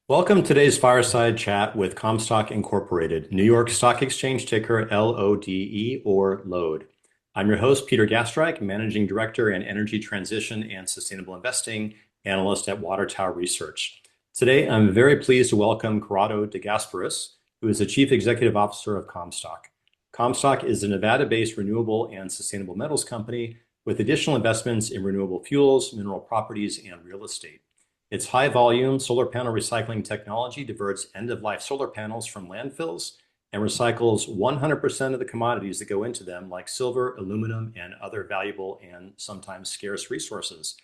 Welcome to today's fireside chat with Comstock Incorporated, New York Stock Exchange ticker LODE or Lode. I'm your host, Peter Gastreich, Managing Director and Energy Transition and Sustainable Investing Analyst at Water Tower Research. Today, I'm very pleased to welcome Corrado De Gasperis, who is the Chief Executive Officer of Comstock. Comstock is a Nevada-based renewable and sustainable metals company with additional investments in renewable fuels, mineral properties, and real estate. Its high-volume solar panel recycling technology diverts end-of-life solar panels from landfills and recycles 100% of the commodities that go into them, like silver, aluminum, and other valuable and sometimes scarce resources.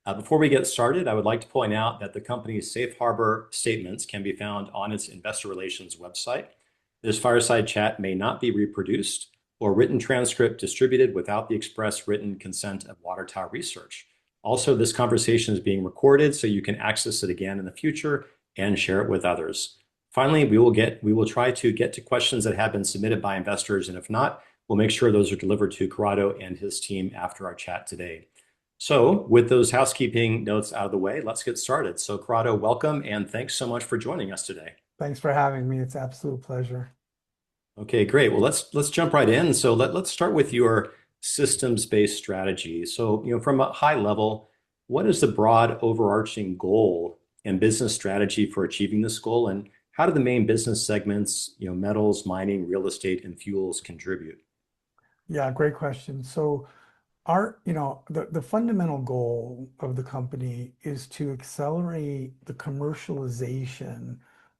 Before we get started, I would like to point out that the company's safe harbor statements can be found on its investor relations website. This fireside chat may not be reproduced or written transcript distributed without the express written consent of Water Tower Research. Also, this conversation is being recorded so you can access it again in the future and share it with others. Finally, we will try to get to questions that have been submitted by investors, and if not, we'll make sure those are delivered to Corrado and his team after our chat today. So, with those housekeeping notes out of the way, let's get started. So, Corrado, welcome and thanks so much for joining us today. Thanks for having me. It's an absolute pleasure. Okay, great. Well, let's jump right in. So let's start with your systems-based strategy. So, from a high level, what is the broad overarching goal and business strategy for achieving this goal? And how do the main business segments, metals, mining, real estate, and fuels contribute? Yeah, great question. So the fundamental goal of the company is to accelerate the commercialization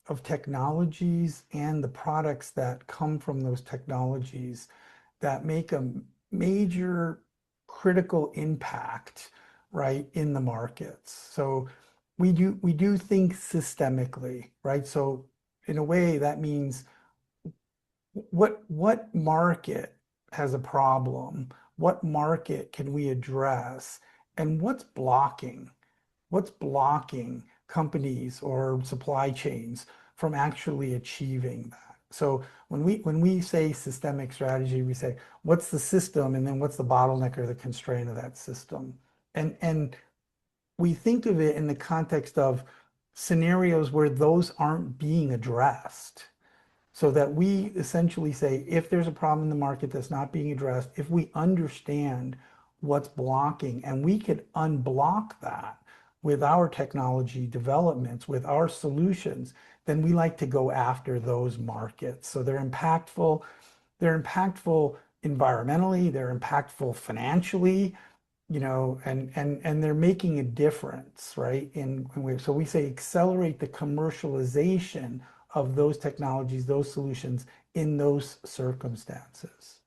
of technologies and the products that come from those technologies that make a major critical impact, right, in the markets. So we do think systemically, right? So in a way that means what market has a problem? What market can we address? And what's blocking companies or supply chains from actually achieving that? So when we say systemic strategy, we say what's the system and then what's the bottleneck or the constraint of that system? And we think of it in the context of scenarios where those aren't being addressed. So that we essentially say, if there's a problem in the market that's not being addressed, if we understand what's blocking and we could unblock that with our technology developments, with our solutions, then we like to go after those markets. So they're impactful environmentally, they're impactful financially, and they're making a difference, right? So we say accelerate the commercialization of those technologies, those solutions in those circumstances.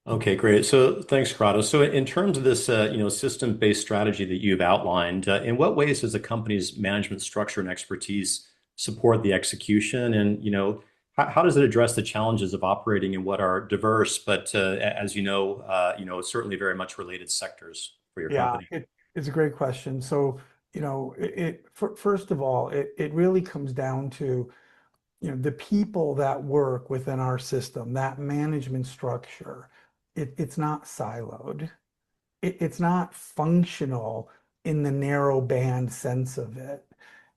Okay, great. So thanks, Corrado. So in terms of this, system-based strategy that you've outlined, in what ways does the company's management structure and expertise support the execution? And, how does it address the challenges of operating in what are diverse, but as certainly very much related sectors for your Yeah, company? it's a great question. So, first of all, it really comes down to, the people that work within our system, that management structure. It's not siloed. It's not functional in the narrow band sense of it.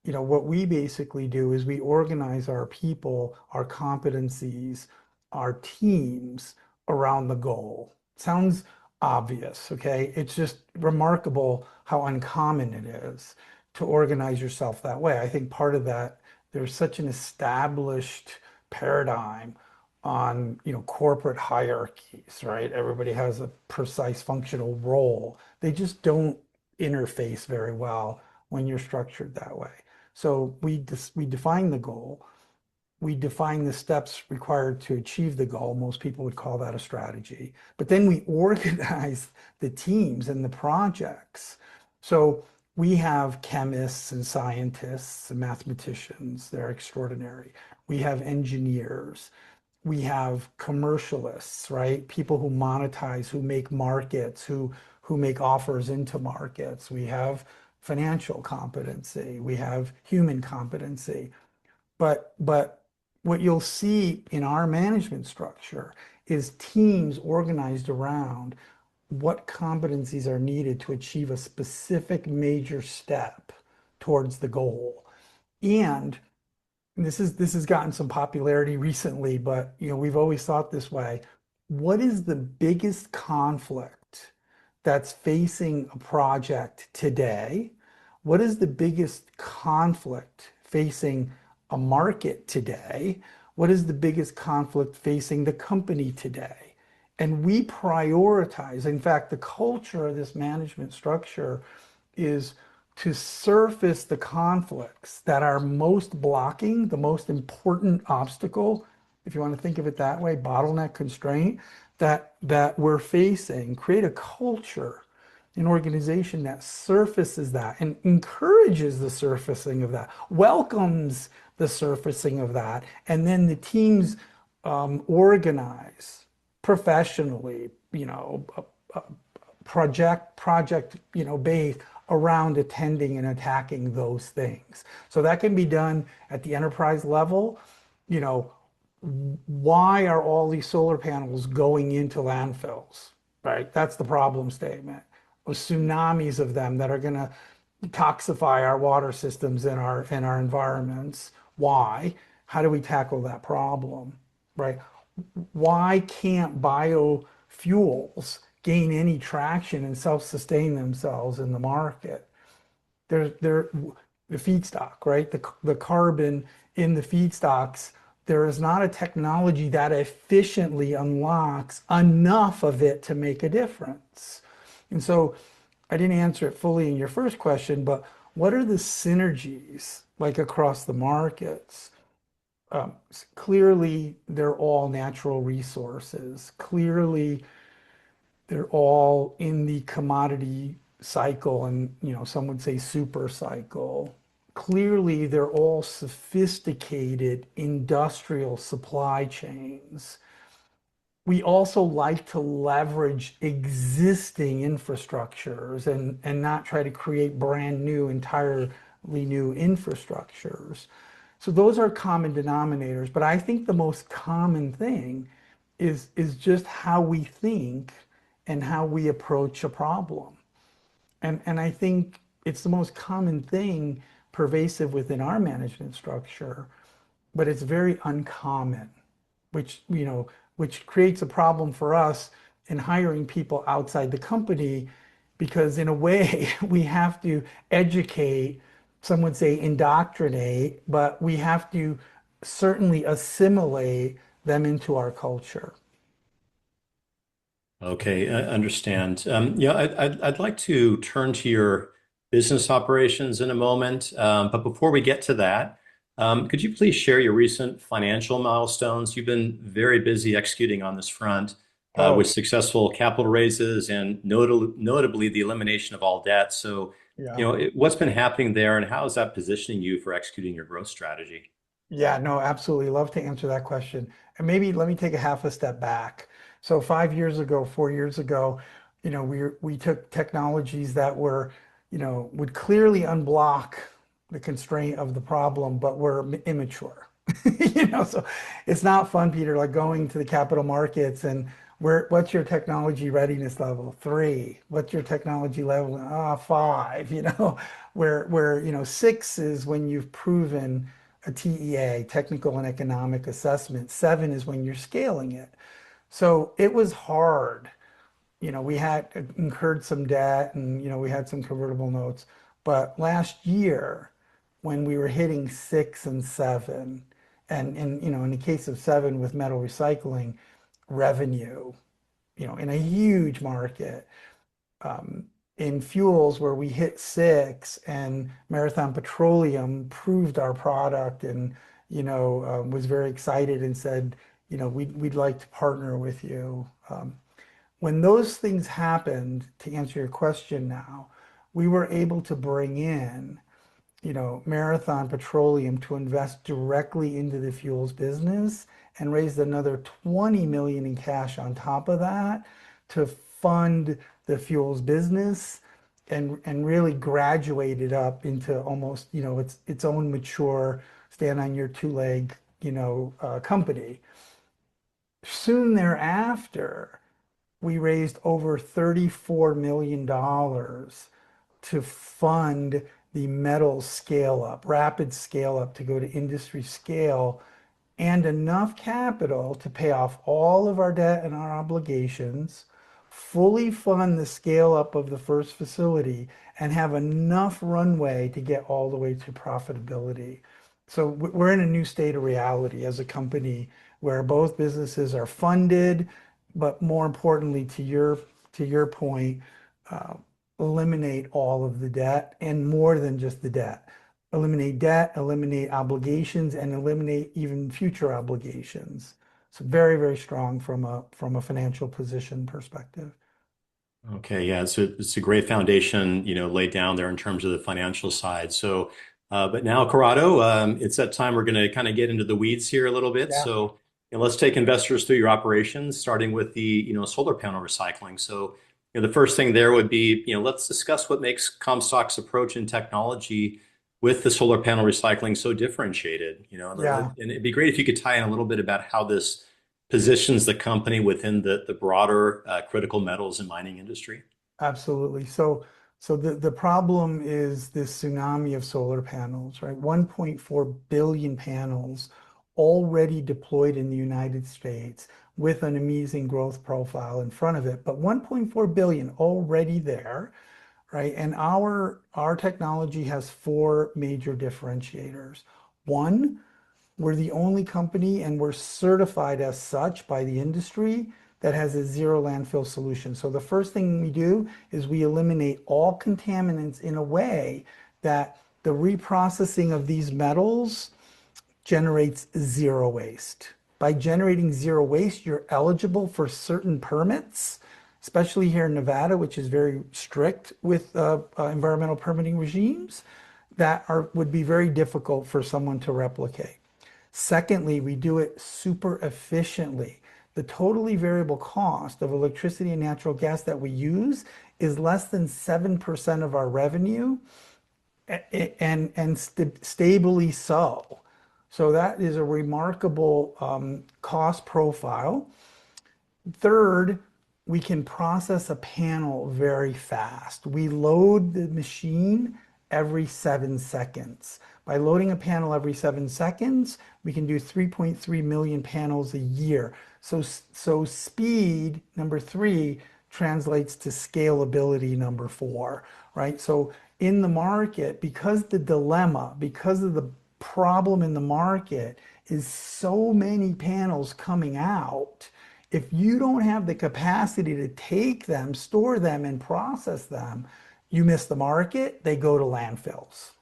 What we basically do is we organize our people, our competencies, our teams around the goal. Sounds obvious, okay? It's just remarkable how uncommon it is to organize yourself that way. I think part of that, there's such an established paradigm on, corporate hierarchies, right? Everybody has a precise functional role. They just don't interface very well when you're structured that way. So we define the goal. We define the steps required to achieve the goal. Most people would call that a strategy. But then we organize the teams and the projects. So we have chemists and scientists and mathematicians. They're extraordinary. We have engineers. We have commercialists, right? People who monetize, who make markets, who make offers into markets. We have financial competency. We have human competency. But what you'll see in our management structure is teams organized around what competencies are needed to achieve a specific major step towards the goal. And this has gotten some popularity recently, but we've always thought this way. What is the biggest conflict that's facing a project today? What is the biggest conflict facing a market today? What is the biggest conflict facing the company today? And we prioritize. In fact, the culture of this management structure is to surface the conflicts that are most blocking, the most important obstacle, if you want to think of it that way, bottleneck constraint that we're facing, create a culture, an organization that surfaces that and encourages the surfacing of that, welcomes the surfacing of that, and then the teams organize professionally, project based around attending and attacking those things. So that can be done at the enterprise level. You know, why are all these solar panels going into landfills? Right? That's the problem statement. With tsunamis of them that are going to toxify our water systems and our environments. Why? How do we tackle that problem? Right? Why can't biofuels gain any traction and self-sustain themselves in the market? They're the feedstock, right? The carbon in the feedstocks, there is not a technology that efficiently unlocks enough of it to make a difference. And so I didn't answer it fully in your first question, but what are the synergies like across the markets? Clearly, they're all natural resources. Clearly, they're all in the commodity cycle, and some would say super cycle. Clearly, they're all sophisticated industrial supply chains. We also like to leverage existing infrastructures and not try to create brand new, entirely new infrastructures. So those are common denominators, but I think the most common thing is just how we think and how we approach a problem. And I think it's the most common thing pervasive within our management structure, but it's very uncommon, which creates a problem for us in hiring people outside the company because in a way we have to educate, some would say indoctrinate, but we have to certainly assimilate them into our culture. Okay, I understand. Yeah, I'd like to turn to your business operations in a moment. But before we get to that, could you please share your recent financial milestones? You've been very busy executing on this front with Oh, successful capital raises and notably the elimination of all debt. So, yeah. what's been happening there, and how is that positioning you for executing your growth strategy? Yeah, no, absolutely. Love to answer that question. And maybe let me take a half a step back. So 5 years ago, 4 years ago, we took technologies that were, would clearly unblock the constraint of the problem, but were immature. So it's not fun, Peter, like going to the capital markets and what's your technology readiness level? 3. What's your technology level? 5, where 6 is when you've proven a TEA, technical and economic assessment. 7 is when you're scaling it. So it was hard. We had incurred some debt and, we had some convertible notes. But last year, when we were hitting 6 and 7, and in the case of 7 with metal recycling, revenue, in a huge market, um, in fuels where we hit 6 and Marathon Petroleum proved our product and was very excited and said, we'd like to partner with you. When those things happened, to answer your question now, we were able to bring in Marathon Petroleum to invest directly into the fuels business and raised another 20 million in cash on top of that to fund the fuels business and really graduated up into almost, its own mature, stand on your two leg, company. Soon thereafter, we raised over $34 million to fund the metal scale up, rapid scale up to go to industry scale and enough capital to pay off all of our debt and our obligations, fully fund the scale up of the first facility, and have enough runway to get all the way to profitability. So we're in a new state of reality as a company where both businesses are funded, but more importantly, to your point, uh, eliminate all of the debt and more than just the debt. Eliminate debt, eliminate obligations, and eliminate even future obligations. So very, very strong from a financial position perspective. Okay, yeah, it's a great foundation, laid down there in terms of the financial side. So, but now, Corrado, it's that time we're going to kind of get into the weeds here a little bit. Yeah. So, let's take investors through your operations, starting with the, solar panel recycling. So, the first thing there would be, let's discuss what makes Comstock's approach and technology with the solar panel recycling so differentiated. Yeah. And it'd be great if you could tie in a little bit about how this positions the company within the broader critical metals and mining industry. Absolutely. So the problem is this tsunami of solar panels, right? 1.4 billion panels already deployed in the United States with an amazing growth profile in front of it, but 1.4 billion already there, right? And our technology has four major differentiators. One, we're the only company, and we're certified as such by the industry that has a zero landfill solution. So the first thing we do is we eliminate all contaminants in a way that the reprocessing of these metals generates zero waste. By generating zero waste, you're eligible for certain permits, especially here in Nevada, which is very strict with environmental permitting regimes that would be very difficult for someone to replicate. Secondly, we do it super efficiently. The totally variable cost of electricity and natural gas that we use is less than 7% of our revenue and stably so. So that is a remarkable cost profile. Third, we can process a panel very fast. We load the machine every 7 seconds. By loading a panel every 7 seconds, we can do 3.3 million panels a year. So speed, number three, translates to scalability, number four, right? So in the market, because the dilemma, because of the problem in the market is so many panels coming out, if you don't have the capacity to take them, store them, and process them, you miss the market, they go to landfills.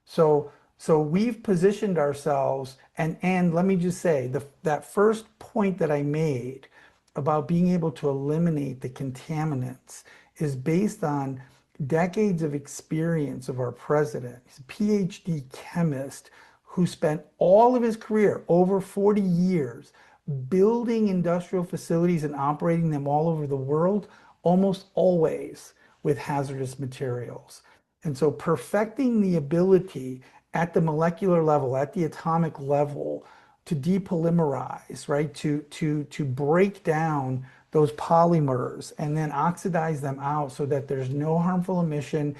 So, so we've positioned ourselves, and let me just say, that first point that I made about being able to eliminate the contaminants is based on decades of experience of our president. He's a PhD chemist who spent all of his career, over 40 years, building industrial facilities and operating them all over the world, almost always with hazardous materials. And so perfecting the ability at the molecular level, at the atomic level, to depolymerize, right? To break down those polymers and then oxidize them out so that there's no harmful emission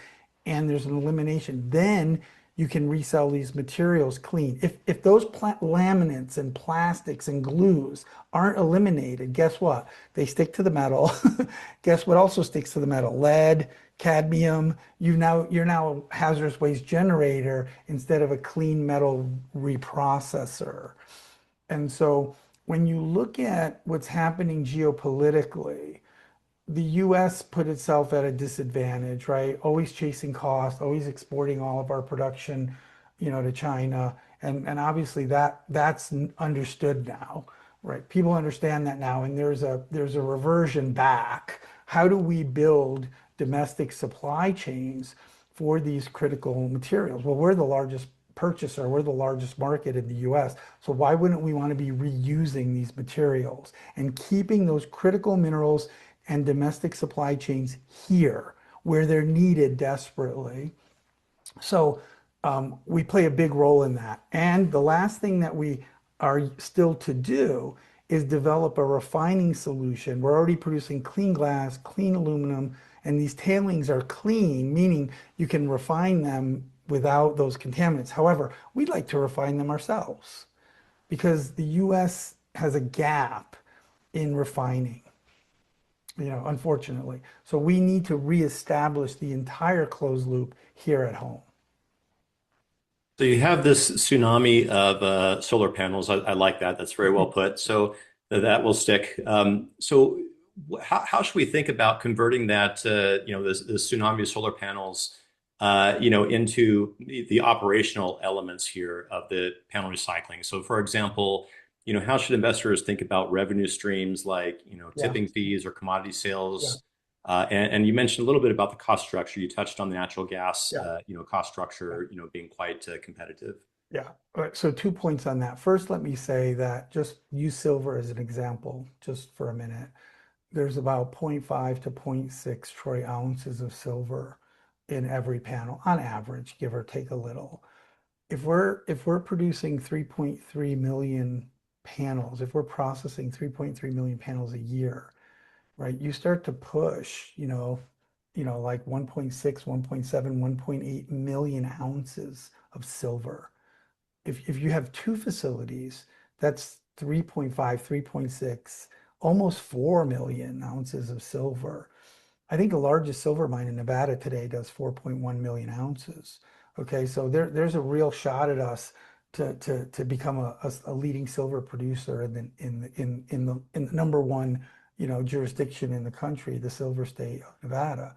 and there's an elimination. Then you can resell these materials clean. If those laminates and plastics and glues aren't eliminated, guess what? They stick to the metal. Guess what also sticks to the metal? Lead, cadmium. You're now a hazardous waste generator instead of a clean metal reprocessor. And so when you look at what's happening geopolitically, the US put itself at a disadvantage, right? Always chasing cost, always exporting all of our production, to China. And obviously that's understood now, right? People understand that now, and there's a reversion back. How do we build domestic supply chains for these critical materials? Well, we're the largest purchaser, we're the largest market in the US. So why wouldn't we want to be reusing these materials and keeping those critical minerals and domestic supply chains here where they're needed desperately? So we play a big role in that. And the last thing that we are still to do is develop a refining solution. We're already producing clean glass, clean aluminum, and these tailings are clean, meaning you can refine them without those contaminants. However, we'd like to refine them ourselves because the US has a gap in refining, unfortunately. So we need to reestablish the entire closed loop here at home. So you have this tsunami of solar panels. I like that. That's very well put. So that will stick. How should we think about converting that, this tsunami of solar panels, into the operational elements here of the panel recycling? So, for example, how should investors think about revenue streams like, Yeah, tipping fees or commodity yeah, sales? And you mentioned a little bit about the cost structure. You touched on the natural gas, yeah, cost yeah. structure, being quite competitive. Yeah. All right. So 2 points on that. First, let me say that just use silver as an example, just for a minute. There's about zero point 0.5 to zero point 0.6 troy ounces of silver in every panel on average, give or take a little. If we're producing 3.3 million panels, if we're processing 3.3 million panels a year, right, you start to push, like 1.6, 1.7, 1.8 million ounces of silver. If you have two facilities, that's 3.5, 3.6, almost 4 million ounces of silver. I think the largest silver mine in Nevada today does 4.1 million ounces. Okay, so there's a real shot at us to become a leading silver producer in the number one, jurisdiction in the country, the silver state of Nevada.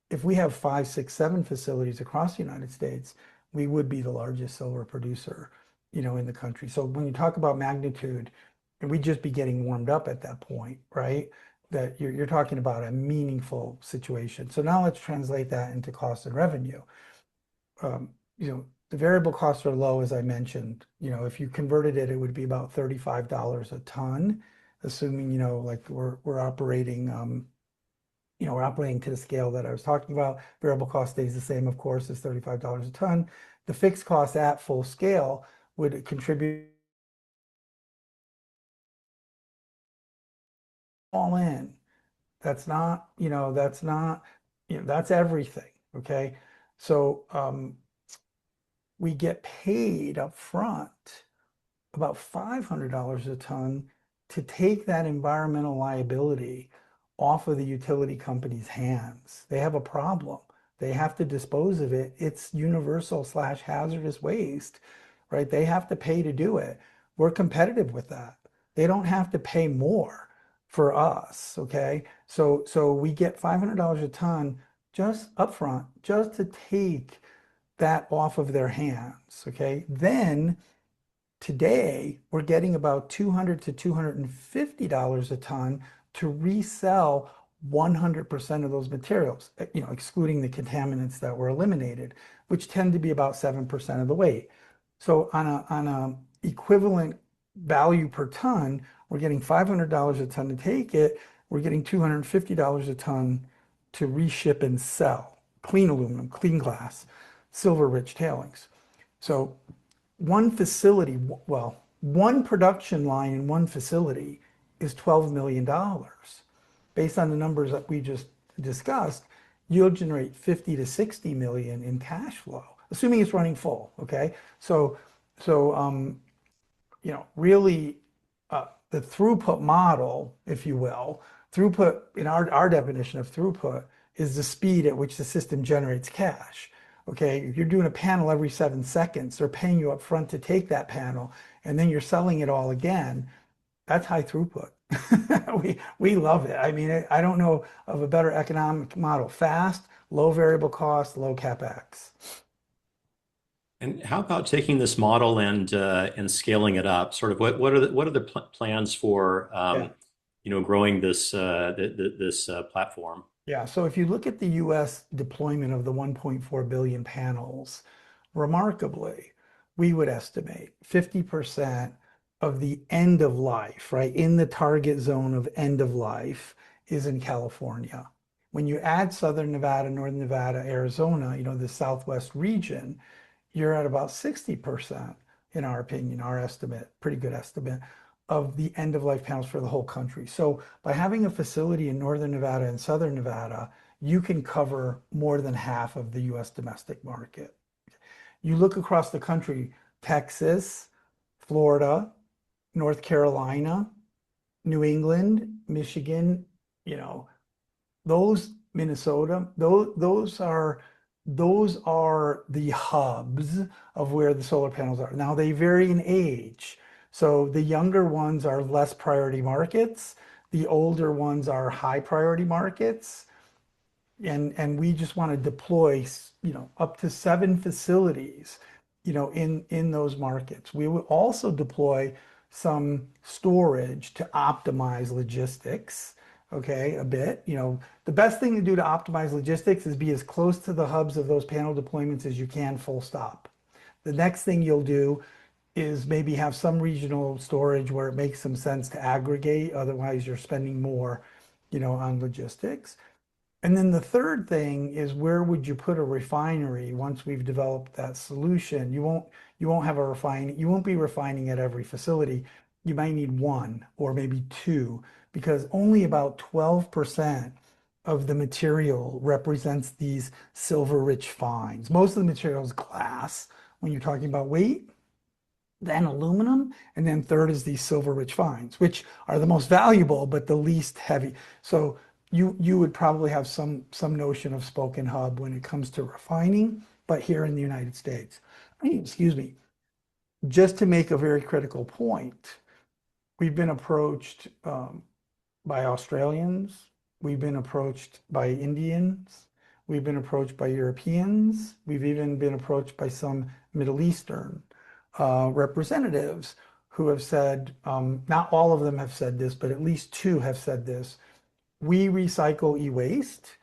If we have five, six, seven facilities across the United States, we would be the largest silver producer, in the country. So when you talk about magnitude, and we'd just be getting warmed up at that point, right? That you're talking about a meaningful situation. So now let's translate that into cost and revenue. The variable costs are low, as I mentioned. If you converted it, it would be about $35 a ton, assuming, like we're operating to the scale that I was talking about. Variable cost stays the same, of course, is $35 a ton. The fixed cost at full scale would contribute all in. That's everything. Okay. So we get paid up front about $500 a ton to take that environmental liability off of the utility company's hands. They have a problem. They have to dispose of it. It's universal slash hazardous waste, right? They have to pay to do it. We're competitive with that. They don't have to pay more for us, okay? So we get $500 a ton just upfront, just to take that off of their hands, okay? Then today, we're getting about $200 to $250 a ton to resell 100% of those materials, excluding the contaminants that were eliminated, which tend to be about 7% of the weight. So on a equivalent value per ton, we're getting $500 a ton to take it. We're getting $250 a ton to reship and sell clean aluminum, clean glass, silver-rich tailings. So one facility, well, one production line in one facility is $12 million. Based on the numbers that we just discussed, you'll generate 50 to 60 million in cash flow, assuming it's running full. Okay. So really, the throughput model, if you will, throughput in our definition of throughput is the speed at which the system generates cash. Okay, if you're doing a panel every 7 seconds, they're paying you up front to take that panel, and then you're selling it all again. That's high throughput. We love it. I mean, I don't know of a better economic model. Fast, low variable cost, low capex. And how about taking this model and scaling it up? Sort of what are the plans for Yeah. growing this platform? Yeah, so if you look at the US deployment of the 1.4 billion panels, remarkably, we would estimate 50% of the end of life, right, in the target zone of end of life is in California. When you add Southern Nevada, Northern Nevada, Arizona, the Southwest region, you're at about 60%, in our opinion, our estimate, pretty good estimate, of the end of life panels for the whole country. So by having a facility in northern Nevada and southern Nevada, you can cover more than half of the US domestic market. You look across the country, Texas, Florida, North Carolina, New England, Michigan, you know, those Minnesota, those are the hubs of where the solar panels are. Now they vary in age. So the younger ones are less priority markets. The older ones are high priority markets. And we just want to deploy, up to 7 facilities, in those markets. We will also deploy some storage to optimize logistics, okay, a bit. The best thing to do to optimize logistics is be as close to the hubs of those panel deployments as you can, full stop. The next thing you'll do is maybe have some regional storage where it makes some sense to aggregate. Otherwise, you're spending more, on logistics. And then the third thing is, where would you put a refinery once we've developed that solution? You won't have a refining, you won't be refining at every facility. You might need one or maybe two, because only about 12% of the material represents these silver-rich fines. Most of the material is glass when you're talking about weight, then aluminum, and then third is these silver-rich fines, which are the most valuable but the least heavy. So you would probably have some notion of spoke and hub when it comes to refining, but here in the United States, excuse me, just to make a very critical point, we've been approached by Australians, we've been approached by Indians, we've been approached by Europeans, we've even been approached by some Middle Eastern representatives who have said, not all of them have said this, but at least two have said this. We recycle e-waste.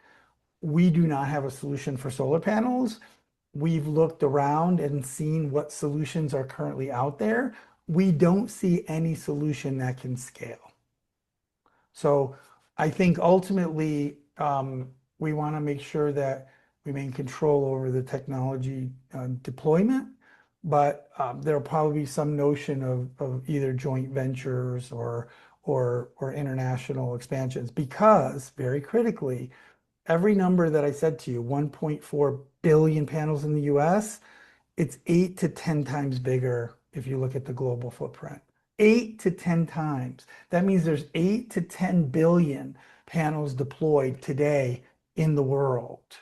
We do not have a solution for solar panels. We've looked around and seen what solutions are currently out there. We don't see any solution that can scale. So I think ultimately we want to make sure that we maintain control over the technology deployment, but there'll probably be some notion of either joint ventures or international expansions, because very critically, every number that I said to you, 1.4 billion panels in the US, it's 8 to 10 times bigger if you look at the global footprint. 8 to 10 times. That means there's 8 to 10 billion panels deployed today in the world.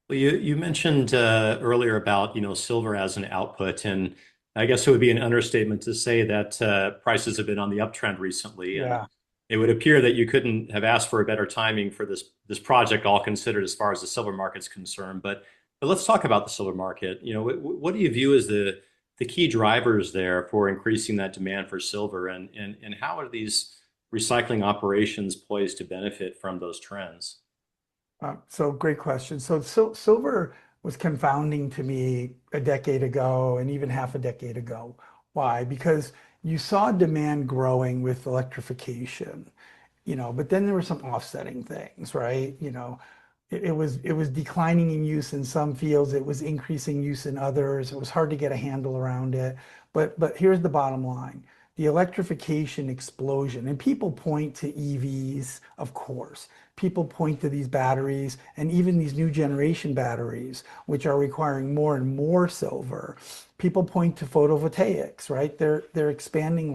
Well, you mentioned earlier about silver as an output, and I guess it would be an understatement to say that prices have been on the uptrend recently, and Yeah. it would appear that you couldn't have asked for a better timing for this project, all considered, as far as the silver market's concerned. But let's talk about the silver market. What do you view as the key drivers there for increasing that demand for silver, and how are these recycling operations poised to benefit from those trends? So great question. So silver was confounding to me a decade ago and even half a decade ago. Why? Because you saw demand growing with electrification, but then there were some offsetting things, right? It was declining in use in some fields, it was increasing use in others. It was hard to get a handle around it. But here's the bottom line. The electrification explosion, and people point to EVs, of course. People point to these batteries and even these new generation batteries, which are requiring more and more silver. People point to photovoltaics, right? They're expanding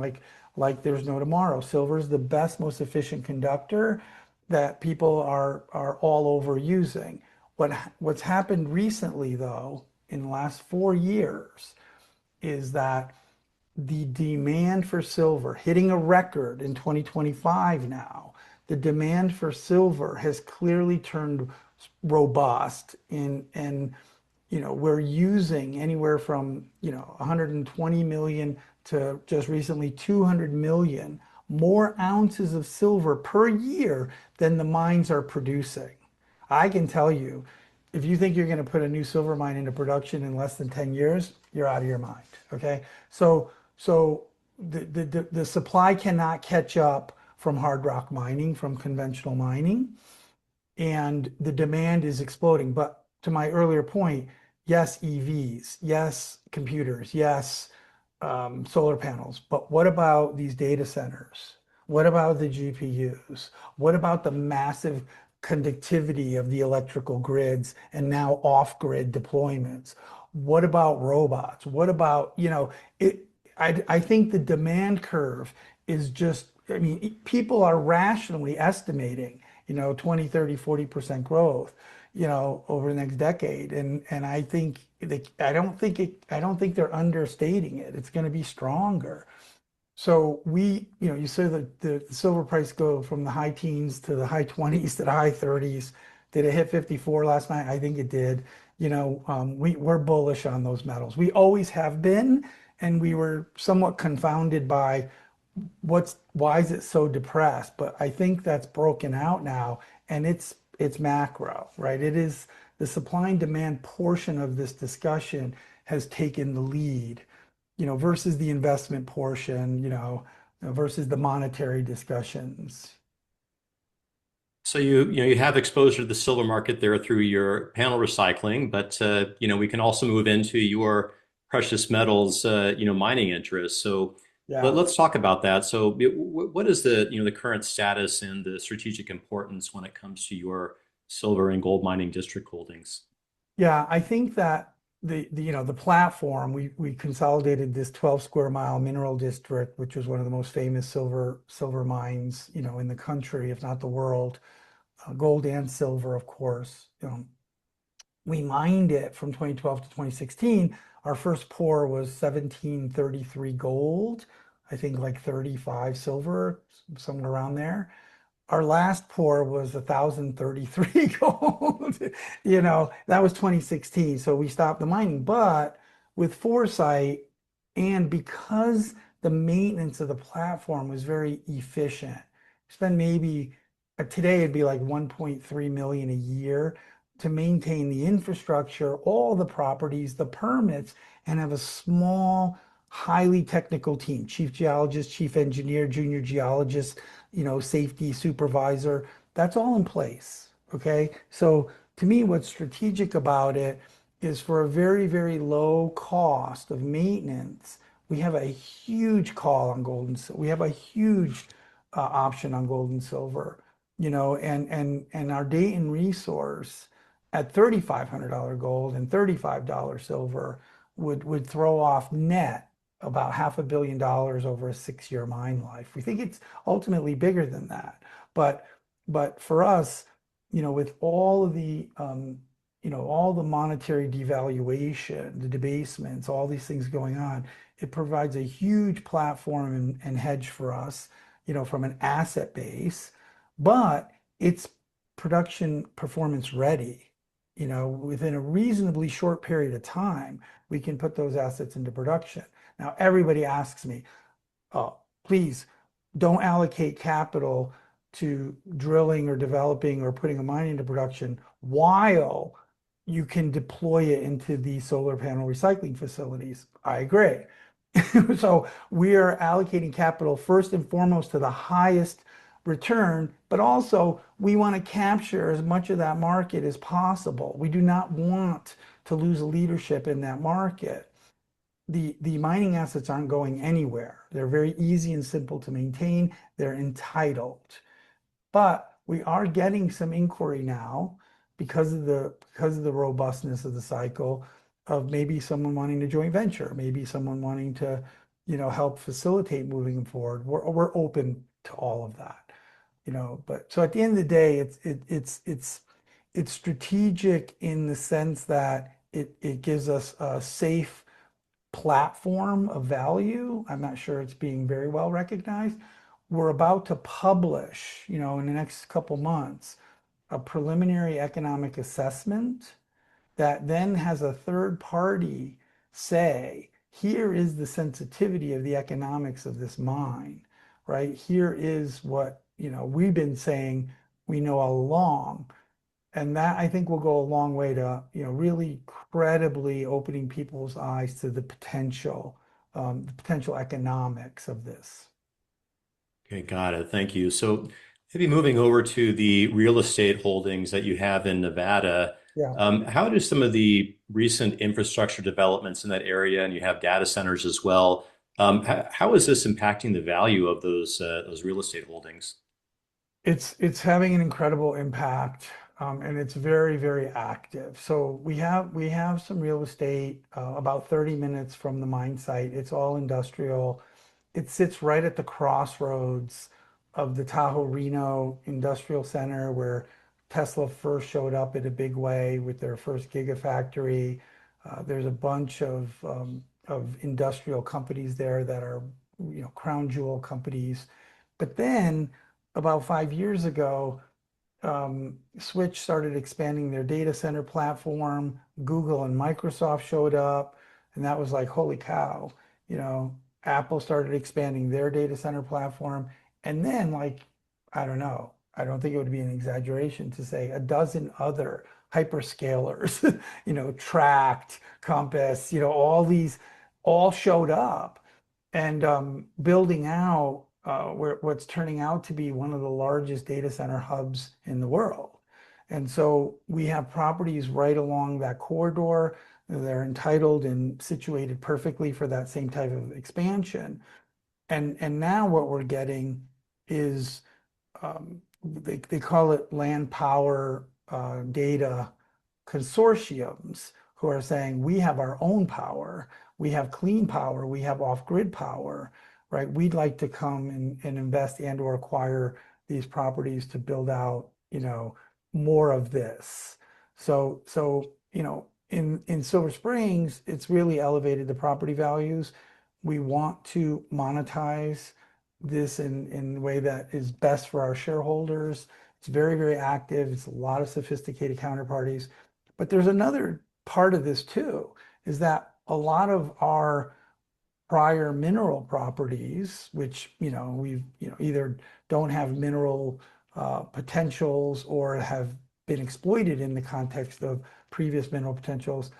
like there's no tomorrow. Silver is the best, most efficient conductor that people are all over using. What's happened recently, though, in the last 4 years, is that the demand for silver hitting a record in 2025 now. The demand for silver has clearly turned robust and we're using anywhere from 120 million to just recently 200 million more ounces of silver per year than the mines are producing. I can tell you, if you think you're going to put a new silver mine into production in less than 10 years, you're out of your mind. Okay. So the supply cannot catch up from hard rock mining, from conventional mining, and the demand is exploding. But to my earlier point, yes, EVs, yes, computers, yes, solar panels, but what about these data centers? What about the GPUs? What about the massive conductivity of the electrical grids and now off-grid deployments? What about robots? What about, I think the demand curve is just, I mean, people are rationally estimating, 20, 30, 40% growth, over the next decade. And I think I don't think they're understating it. It's going to be stronger. So you saw the silver price go from the high teens to the high 20s to the high 30s. Did it hit 54 last night? I think it did. We're bullish on those metals. We always have been, and we were somewhat confounded by why is it so depressed? But I think that's broken out now, and it's macro, right? It is the supply and demand portion of this discussion has taken the lead, versus the investment portion, versus the monetary discussions. So you have exposure to the silver market there through your panel recycling, but we can also move into your precious metals mining interests. So Yeah. let's talk about that. So what is the current status and the strategic importance when it comes to your silver and gold mining district holdings? Yeah, I think that the platform we consolidated this 12 square mile mineral district, which was one of the most famous silver mines, in the country, if not the world, gold and silver, of course. We mined it from 2012 to 2016. Our first pour was 1733 gold, I think like 35 silver, somewhere around there. Our last pour was 1,033 gold. That was 2016. So we stopped the mining. But with foresight, and because the maintenance of the platform was very efficient, spend maybe today it'd be like 1.3 million a year to maintain the infrastructure, all the properties, the permits, and have a small, highly technical team, chief geologist, chief engineer, junior geologist, safety supervisor. That's all in place. Okay. So to me, what's strategic about it is for a very, very low cost of maintenance. We have a huge call on gold and silver. We have a huge option on gold and silver, and our Dayton resource at $3,500 gold and $35 silver would throw off net about $500 million over a 6-year mine life. We think it's ultimately bigger than that. But for us, with all the monetary devaluation, the debasements, all these things going on, it provides a huge platform and hedge for us, from an asset base, but it's production performance ready. Within a reasonably short period of time, we can put those assets into production. Now, everybody asks me, oh, please don't allocate capital to drilling or developing or putting a mine into production while you can deploy it into the solar panel recycling facilities. I agree. So we are allocating capital first and foremost to the highest return, but also we want to capture as much of that market as possible. We do not want to lose leadership in that market. The mining assets aren't going anywhere. They're very easy and simple to maintain. They're entitled. But we are getting some inquiry now because of the robustness of the cycle of maybe someone wanting to joint venture, maybe someone wanting to, help facilitate moving forward. We're open to all of that, But so at the end of the day, it's strategic in the sense that it gives us a safe platform of value. I'm not sure it's being very well recognized. We're about to publish, in the next couple months, a preliminary economic assessment that then has a third party say, here is the sensitivity of the economics of this mine, right? Here is what, we've been saying we know all along. And that I think will go a long way to, really credibly opening people's eyes to the potential economics of this. Okay, got it. Thank you. So maybe moving over to the real estate holdings that you have in Nevada, Yeah. how do some of the recent infrastructure developments in that area, and you have data centers as well, How is this impacting the value of those real estate holdings? It's having an incredible impact, and it's very, very active. So we have some real estate about 30 minutes from the mine site. It's all industrial. It sits right at the crossroads of the Tahoe Reno Industrial Center where Tesla first showed up in a big way with their first gigafactory. There's a bunch of industrial companies there that are, crown jewel companies. But then about 5 years ago, Switch started expanding their data center platform. Google and Microsoft showed up, and that was like, holy cow. You know, Apple started expanding their data center platform. And then, like, I don't know, I don't think it would be an exaggeration to say a dozen other hyperscalers, Tract, Compass, all these all showed up and building out what's turning out to be one of the largest data center hubs in the world. And so we have properties right along that corridor. They're entitled and situated perfectly for that same type of expansion. And now what we're getting is they call it land power data consortiums who are saying we have our own power, we have clean power, we have off-grid power, right? We'd like to come and invest and or acquire these properties to build out, more of this. So, in Silver Springs, it's really elevated the property values. We want to monetize this in a way that is best for our shareholders. It's very, very active. It's a lot of sophisticated counterparties. But there's another part of this too, is that a lot of our prior mineral properties, which, we've, either don't have mineral potentials or have been exploited in the context of previous mineral potentials,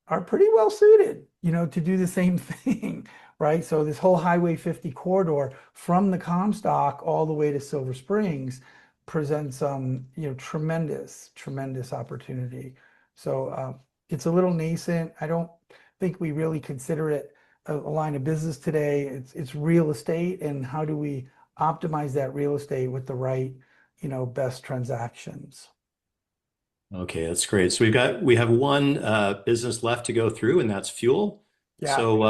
are pretty well suited, to do the same thing, right? So this whole Highway 50 corridor from the Comstock all the way to Silver Springs presents, tremendous, tremendous opportunity. So it's a little nascent. I don't think we really consider it a line of business today. It's real estate, and how do we optimize that real estate with the right, best transactions? Okay, that's great. So we have one business left to go through, and that's fuel. Yeah, So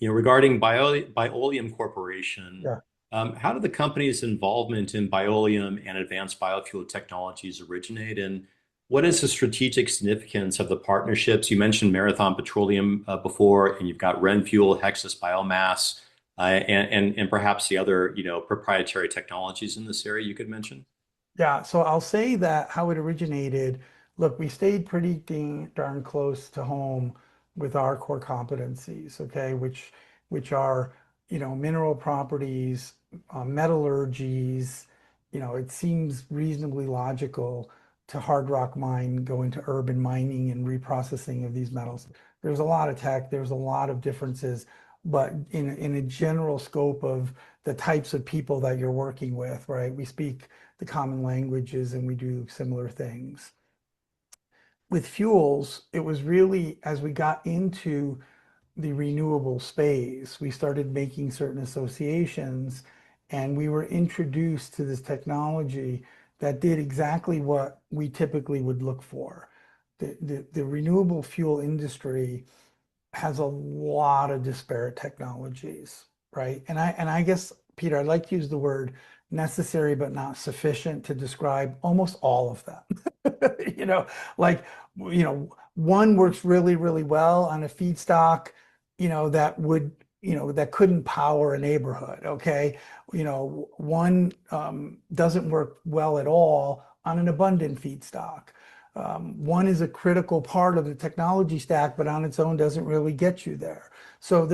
regarding Bioleum Corporation, yeah. how did the company's involvement in Bioleum and advanced biofuel technologies originate, and what is the strategic significance of the partnerships? You mentioned Marathon Petroleum before, and you've got RenFuel, Hexas Biomass, and perhaps the other proprietary technologies in this area you could mention. Yeah, so I'll say that how it originated. Look, we stayed pretty darn close to home with our core competencies, okay, which are, mineral properties, metallurgies. It seems reasonably logical to hard rock mine, go into urban mining and reprocessing of these metals. There's a lot of tech, there's a lot of differences, but in a general scope of the types of people that you're working with, right? We speak the common languages and we do similar things. With fuels, it was really as we got into the renewable space, we started making certain associations and we were introduced to this technology that did exactly what we typically would look for. The renewable fuel industry has a lot of disparate technologies, right? And I guess, Peter, I'd like to use the word necessary but not sufficient to describe almost all of them. You know, like, one works really, really well on a feedstock, that would, that couldn't power a neighborhood, okay? One doesn't work well at all on an abundant feedstock. One is a critical part of the technology stack, but on its own doesn't really get you there. So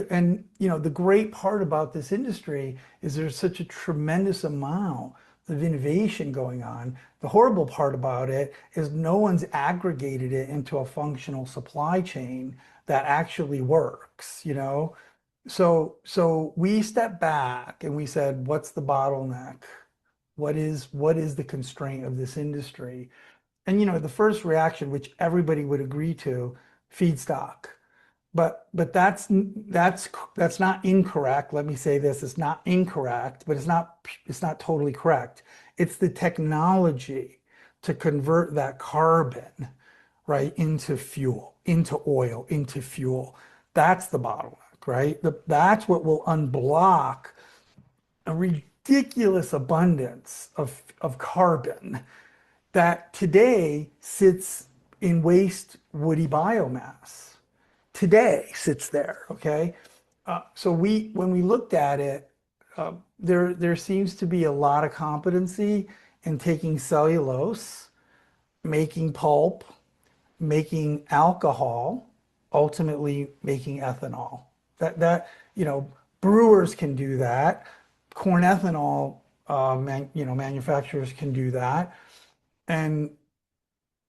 and the great part about this industry is there's such a tremendous amount of innovation going on. The horrible part about it is no one's aggregated it into a functional supply chain that actually works. So we stepped back and we said, what's the bottleneck? What is the constraint of this industry? And the first reaction, which everybody would agree to, feedstock. but that's not incorrect. Let me say this, it's not incorrect, but it's not totally correct. It's the technology to convert that carbon, right, into fuel, into oil, into fuel. That's the bottleneck, right? That's what will unblock a ridiculous abundance of carbon that today sits in waste woody biomass. Today sits there, okay? So when we looked at it, there seems to be a lot of competency in taking cellulose, making pulp, making alcohol, ultimately making ethanol. That brewers can do that. Corn ethanol, manufacturers can do that, and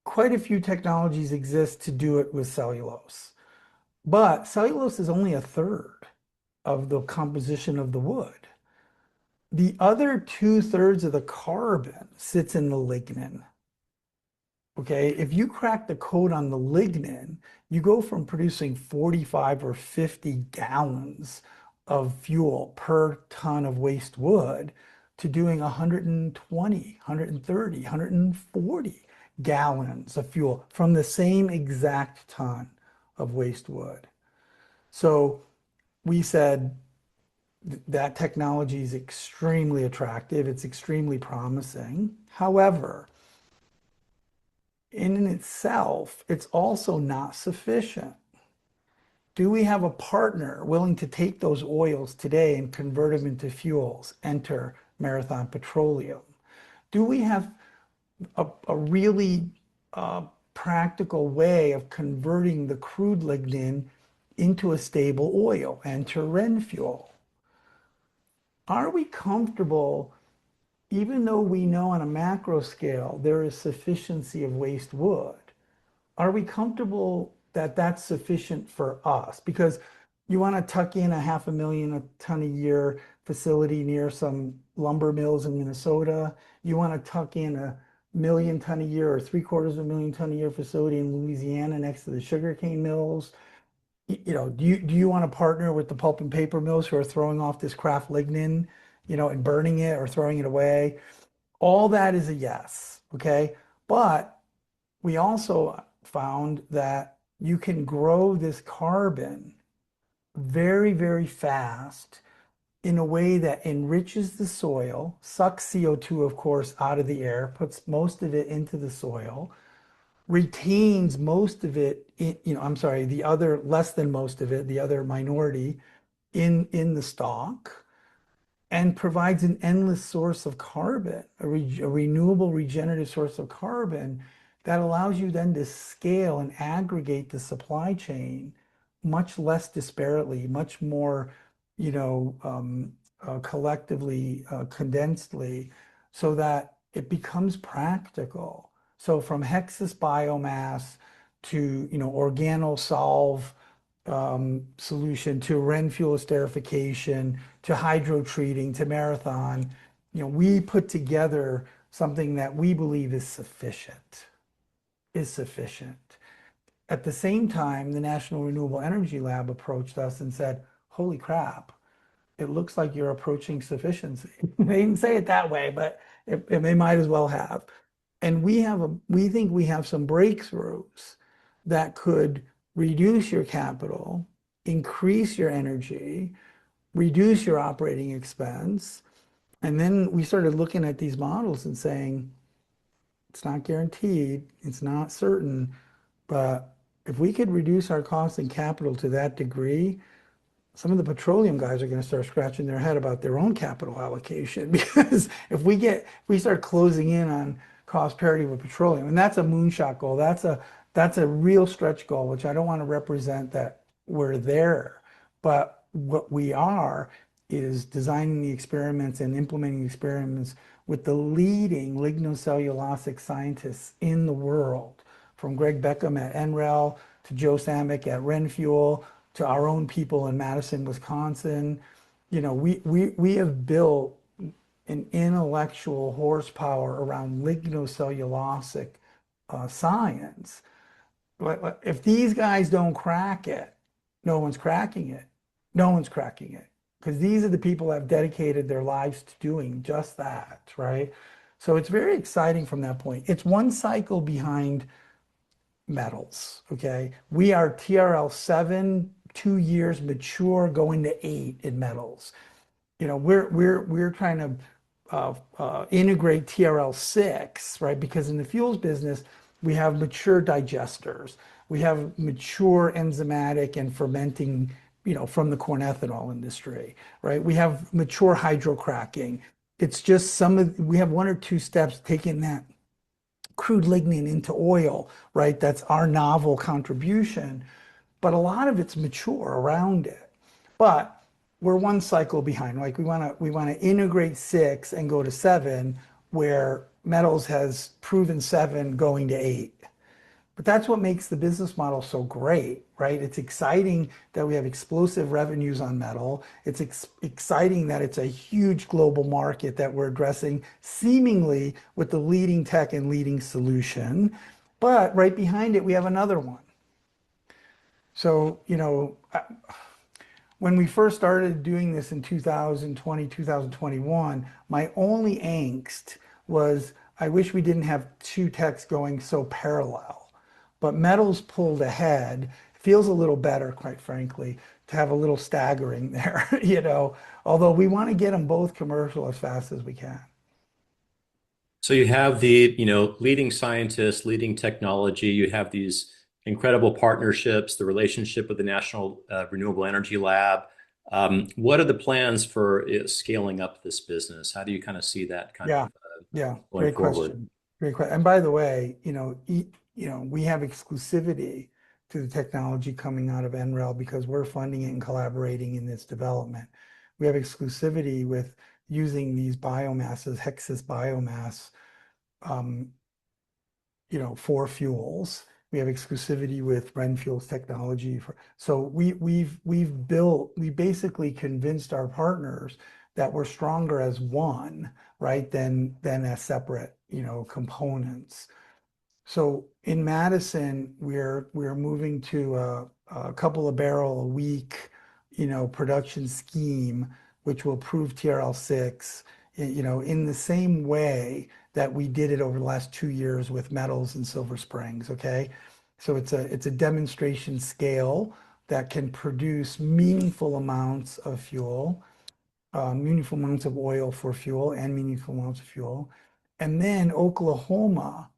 quite a few technologies exist to do it with cellulose. But cellulose is only a third of the composition of the wood. The other two-thirds of the carbon sits in the lignin. Okay, if you crack the code on the lignin, you go from producing 45 or 50 gallons of fuel per ton of waste wood to doing 120, 130, 140 gallons of fuel from the same exact ton of waste wood. So we said that technology is extremely attractive. It's extremely promising. However, in itself, it's also not sufficient. Do we have a partner willing to take those oils today and convert them into fuels? Enter Marathon Petroleum. Do we have a really practical way of converting the crude lignin into a stable oil? Enter RenFuel. Are we comfortable, even though we know on a macro scale there is sufficiency of waste wood, are we comfortable that that's sufficient for us? Because you want to tuck in a 500,000 a ton a year facility near some lumber mills in Minnesota. You want to tuck in a million ton a year or three-quarters of a million ton a year facility in Louisiana next to the sugarcane mills. Do you want to partner with the pulp and paper mills who are throwing off this craft lignin, and burning it or throwing it away? All that is a yes, okay? But we also found that you can grow this carbon very, very fast in a way that enriches the soil, sucks CO2, of course, out of the air, puts most of it into the soil, retains most of it, I'm sorry, the other less than most of it, the other minority in the stalk, and provides an endless source of carbon, a renewable regenerative source of carbon that allows you then to scale and aggregate the supply chain much less disparately, much more, collectively, condensedly, so that it becomes practical. So from Hexas biomass to, organosolv solution to RenFuel esterification to hydro treating to Marathon, we put together something that we believe is sufficient, is sufficient. At the same time, the National Renewable Energy Lab approached us and said, holy crap, it looks like you're approaching sufficiency. They didn't say it that way, but they might as well have. And we think we have some breakthroughs that could reduce your capital, increase your energy, reduce your operating expense. And then we started looking at these models and saying, it's not guaranteed, it's not certain, but if we could reduce our cost and capital to that degree, some of the petroleum guys are going to start scratching their head about their own capital allocation because if we start closing in on cost parity with petroleum, and that's a moonshot goal. That's a real stretch goal, which I don't want to represent that we're there. But what we are is designing the experiments and implementing the experiments with the leading lignocellulosic scientists in the world, from Greg Beckham at NREL to Joe Samick at RenFuel to our own people in Madison, Wisconsin. We have built an intellectual horsepower around lignocellulosic science. But if these guys don't crack it, No one's cracking it. No one's cracking it. Because these are the people that have dedicated their lives to doing just that, right? So it's very exciting from that point. It's one cycle behind metals, okay? We are TRL 7, 2 years mature, going to 8 in metals. We're trying to integrate TRL 6, right? Because in the fuels business, we have mature digesters, we have mature enzymatic and fermenting, from the corn ethanol industry, right? We have mature hydrocracking. It's just we have one or two steps taking that crude lignin into oil, right? That's our novel contribution, but a lot of it's mature around it. But we're one cycle behind. Like we want to integrate 6 and go to 7, where metals has proven 7 going to 8. But that's what makes the business model so great, right? It's exciting that we have explosive revenues on metal. It's exciting that it's a huge global market that we're addressing seemingly with the leading tech and leading solution. But right behind it, we have another one. So, when we first started doing this in 2020, 2021, my only angst was I wish we didn't have two techs going so parallel. But metals pulled ahead. Feels a little better, quite frankly, to have a little staggering there, although we want to get them both commercial as fast as we can. So you have the, leading scientists, leading technology. You have these incredible partnerships, the relationship with the National Renewable Energy Lab. What are the plans for scaling up this business? How do you kind of see that kind of Yeah, yeah, going great forward? question. Great question. And by the way, we have exclusivity to the technology coming out of NREL because we're funding it and collaborating in its development. We have exclusivity with using these biomasses, Hexas biomass, um, for fuels. We have exclusivity with RenFuels technology so we basically convinced our partners that we're stronger as one, right, than as separate, components. So in Madison, we're moving to a couple of barrel a week, production scheme, which will prove TRL6, in the same way that we did it over the last 2 years with metals and Silver Springs. Okay, so it's a demonstration scale that can produce meaningful amounts of fuel, meaningful amounts of oil for fuel and meaningful amounts of fuel. And then Oklahoma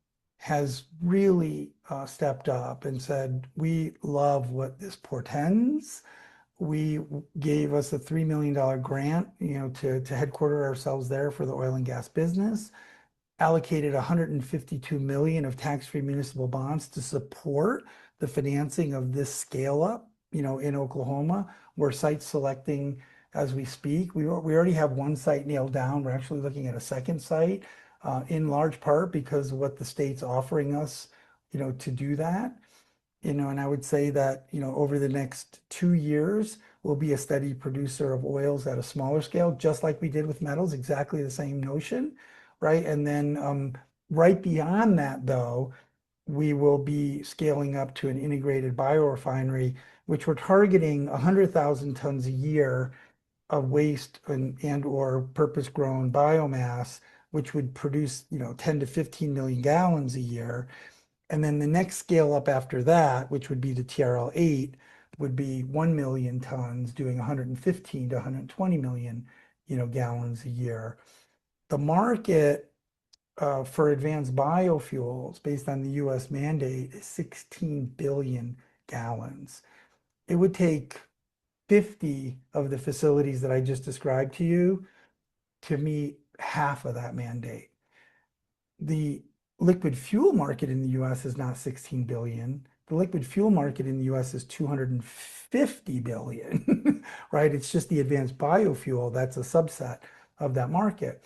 has really stepped up and said, we love what this portends. We gave us a $3 million grant, to headquarter ourselves there for the oil and gas business, allocated 152 million of tax-free municipal bonds to support the financing of this scale up, in Oklahoma. We're site selecting as we speak. We already have one site nailed down. We're actually looking at a second site, in large part because of what the state's offering us, to do that. And I would say that, over the next 2 years, we'll be a steady producer of oils at a smaller scale, just like we did with metals, exactly the same notion, right? And then right beyond that, though, we will be scaling up to an integrated biorefinery, which we're targeting 100,000 tons a year of waste and or purpose-grown biomass, which would produce, 10 to 15 million gallons a year. And then the next scale up after that, which would be the TRL8, would be 1 million tons doing 115 to 120 million, gallons a year. The market for advanced biofuels based on the US mandate is 16 billion gallons. It would take 50 of the facilities that I just described to you to meet half of that mandate. The liquid fuel market in the US is not 16 billion. The liquid fuel market in the US is 250 billion, right? It's just the advanced biofuel that's a subset of that market.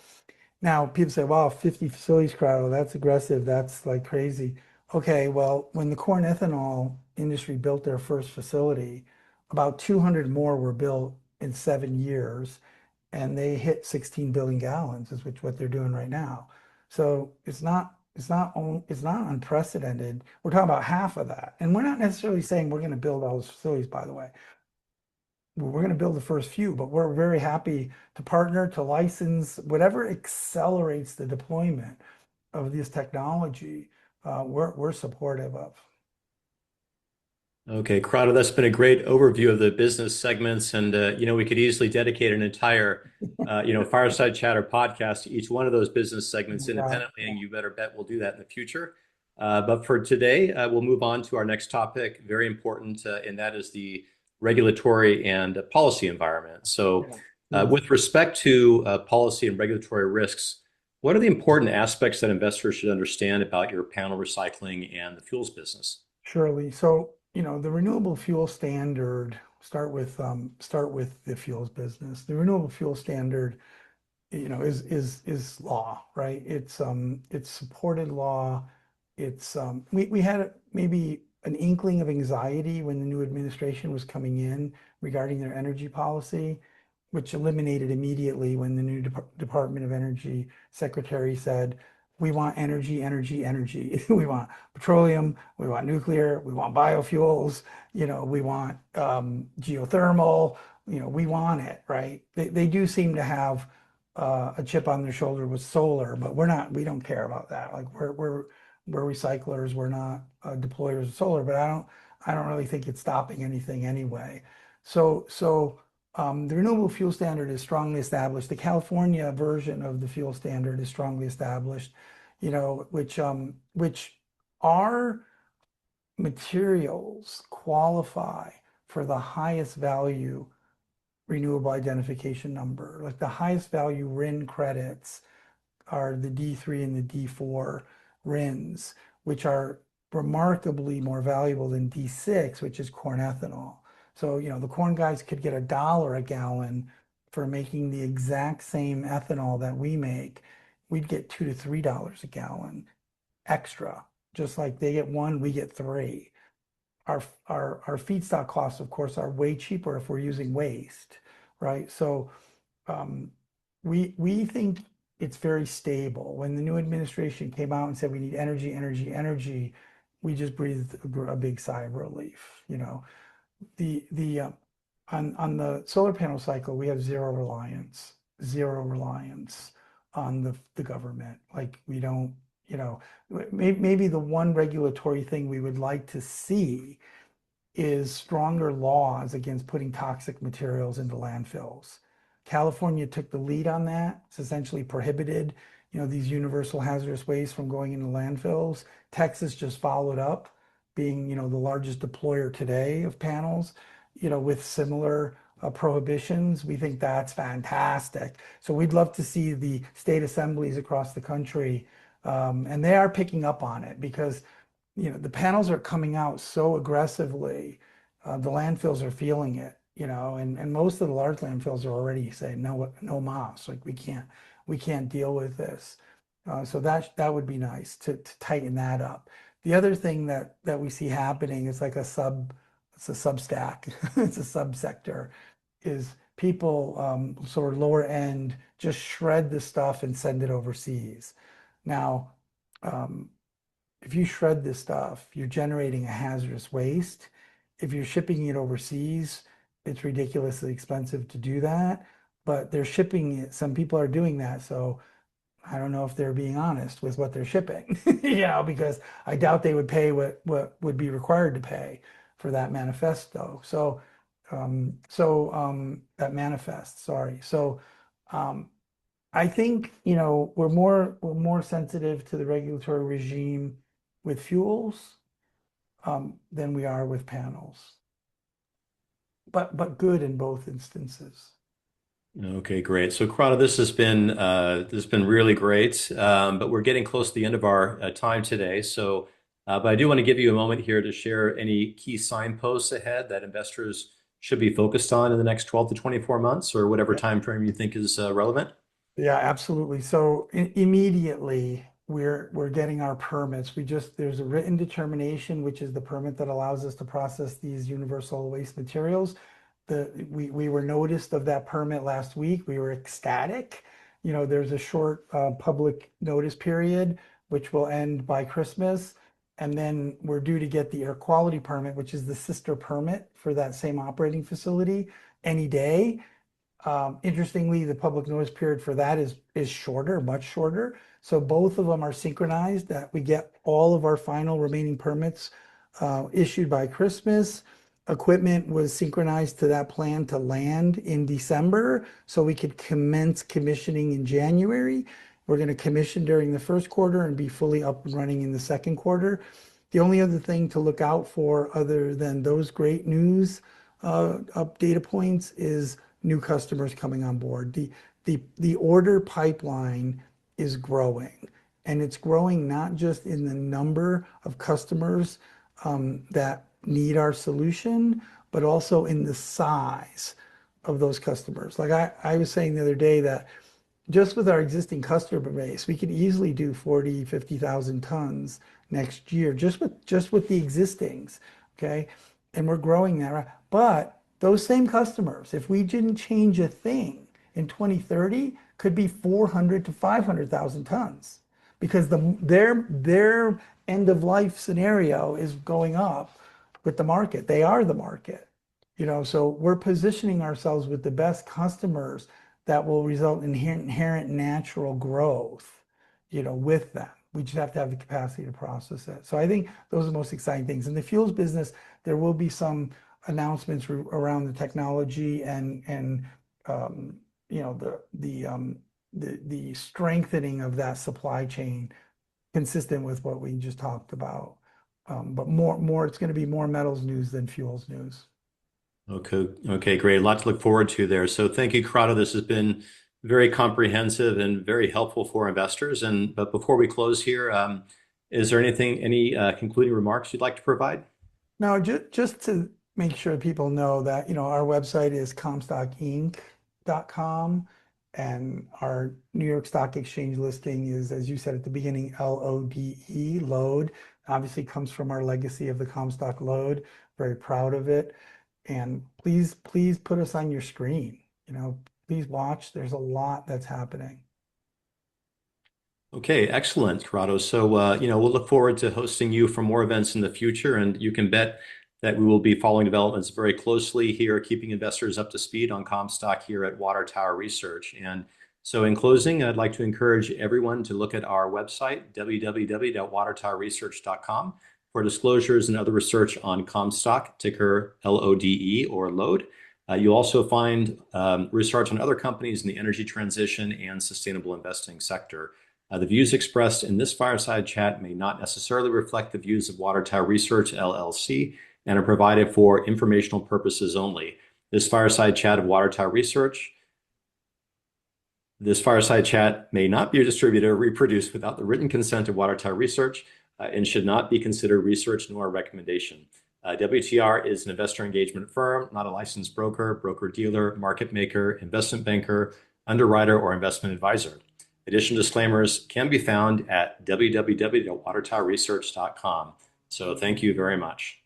Now, people say, wow, 50 facilities, Corrado, that's aggressive. That's like crazy. Okay, well, when the corn ethanol industry built their first facility, about 200 more were built in 7 years, and they hit 16 billion gallons, is what they're doing right now. So it's not unprecedented. We're talking about half of that, and we're not necessarily saying we're going to build all those facilities, by the way. we're going to build the first few, but we're very happy to partner, to license, whatever accelerates the deployment of this technology, we're supportive of. Okay, Corrado, that's been a great overview of the business segments, and we could easily dedicate an entire, fireside chat or podcast to each one of those business Oh segments my God. independently, and you better bet we'll do that in the future. But for today, we'll move on to our next topic, very important, and that is the regulatory and policy environment. So, Yeah, please. with respect to policy and regulatory risks, what are the important aspects that investors should understand about your panel recycling and the fuels business? Surely. So, the renewable fuel standard, start with the fuels business. The renewable fuel standard, is law, right? It's supported law. We had maybe an inkling of anxiety when the new administration was coming in regarding their energy policy, which eliminated immediately when the new Department of Energy secretary said, we want energy, energy, energy. We want petroleum, we want nuclear, we want biofuels, we want geothermal, we want it, right? They do seem to have a chip on their shoulder with solar, but we don't care about that. Like we're recyclers, we're not deployers of solar, but I don't really think it's stopping anything anyway. The renewable fuel standard is strongly established. The California version of the fuel standard is strongly established, which our materials qualify for the highest value renewable identification number. Like the highest value RIN credits are the D3 and the D4 RINs, which are remarkably more valuable than D6, which is corn ethanol. So, the corn guys could get $1 a gallon for making the exact same ethanol that we make. We'd get $2 to $3 a gallon extra. Just like they get one, we get three. Our feedstock costs, of course, are way cheaper if we're using waste, right? So um, we think it's very stable. When the new administration came out and said we need energy, energy, energy, we just breathed a big sigh of relief. The on the solar panel cycle, we have zero reliance on the government. Like we don't, maybe the one regulatory thing we would like to see is stronger laws against putting toxic materials into landfills. California took the lead on that. It's essentially prohibited, these universal hazardous waste from going into landfills. Texas just followed up, being, the largest deployer today of panels, with similar prohibitions. We think that's fantastic. So we'd love to see the state assemblies across the country, and they are picking up on it because the panels are coming out so aggressively. The landfills are feeling it, and most of the large landfills are already saying no, no mas, like we can't deal with this. So that would be nice to tighten that up. The other thing that we see happening is like it's a substack, it's a subsector, is people sort of lower end just shred the stuff and send it overseas. Now, um, if you shred this stuff, you're generating a hazardous waste. If you're shipping it overseas, it's ridiculously expensive to do that, but they're shipping it. Some people are doing that. So I don't know if they're being honest with what they're shipping, because I doubt they would pay what would be required to pay for that manifesto. That manifest, sorry. Um, I think, we're more sensitive to the regulatory regime with fuels than we are with panels, but good in both instances. Okay, great. So, Corrado, this has been really great, but we're getting close to the end of our time today. So, but I do want to give you a moment here to share any key signposts ahead that investors should be focused on in the next 12 to 24 months, or whatever time frame you think is relevant. Yeah, absolutely. So immediately we're getting our permits. There's a written determination, which is the permit that allows us to process these universal waste materials. We were noticed of that permit last week. We were ecstatic. There's a short public notice period, which will end by Christmas. And then we're due to get the air quality permit, which is the sister permit for that same operating facility. any day. Interestingly, the public notice period for that is shorter, much shorter. So both of them are synchronized that we get all of our final remaining permits issued by Christmas. Equipment was synchronized to that plan to land in December, so we could commence commissioning in January. We're going to commission during the first quarter and be fully up and running in the second quarter. The only other thing to look out for, other than those great news up data points, is new customers coming on board. The order pipeline is growing, and it's growing not just in the number of customers that need our solution, but also in the size of those customers. Like I was saying the other day that just with our existing customer base, we could easily do 40, 50,000 tons next year, just with the existings, okay? And we're growing that. But those same customers, if we didn't change a thing in 2030, could be 400 to 500,000 tons because their end of life scenario is going up with the market. They are the market, so we're positioning ourselves with the best customers that will result in inherent natural growth, with them. We just have to have the capacity to process it. So I think those are the most exciting things. In the fuels business, there will be some announcements around the technology and the strengthening of that supply chain, consistent with what we just talked about. But it's going to be more metals news than fuels news. Okay, okay, great. A lot to look forward to there. So thank you, Corrado. This has been very comprehensive and very helpful for investors. But before we close here, is there any concluding remarks you'd like to provide? Now, just to make sure people know that, our website is comstockinc.com, and our New York Stock Exchange listing is, as you said at the beginning, LODE, Lode. Obviously comes from our legacy of the Comstock Lode. Very proud of it. And please put us on your screen. Please watch. There's a lot that's happening. Okay, excellent, Corrado. So, we'll look forward to hosting you for more events in the future, and you can bet that we will be following developments very closely here, keeping investors up to speed on Comstock here at Water Tower Research. And so in closing, I'd like to encourage everyone to look at our website, www.watertowerresearch.com, for disclosures and other research on Comstock, ticker LODE or Lode. You'll also find research on other companies in the energy transition and sustainable investing sector. The views expressed in this fireside chat may not necessarily reflect the views of Water Tower Research, LLC, and are provided for informational purposes only. This fireside chat may not be distributed or reproduced without the written consent of Water Tower Research and should not be considered research nor a recommendation. WTR is an investor engagement firm, not a licensed broker, broker-dealer, market maker, investment banker, underwriter, or investment advisor. Additional disclaimers can be found at www.watertowerresearch.com. So thank you very much.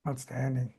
Outstanding.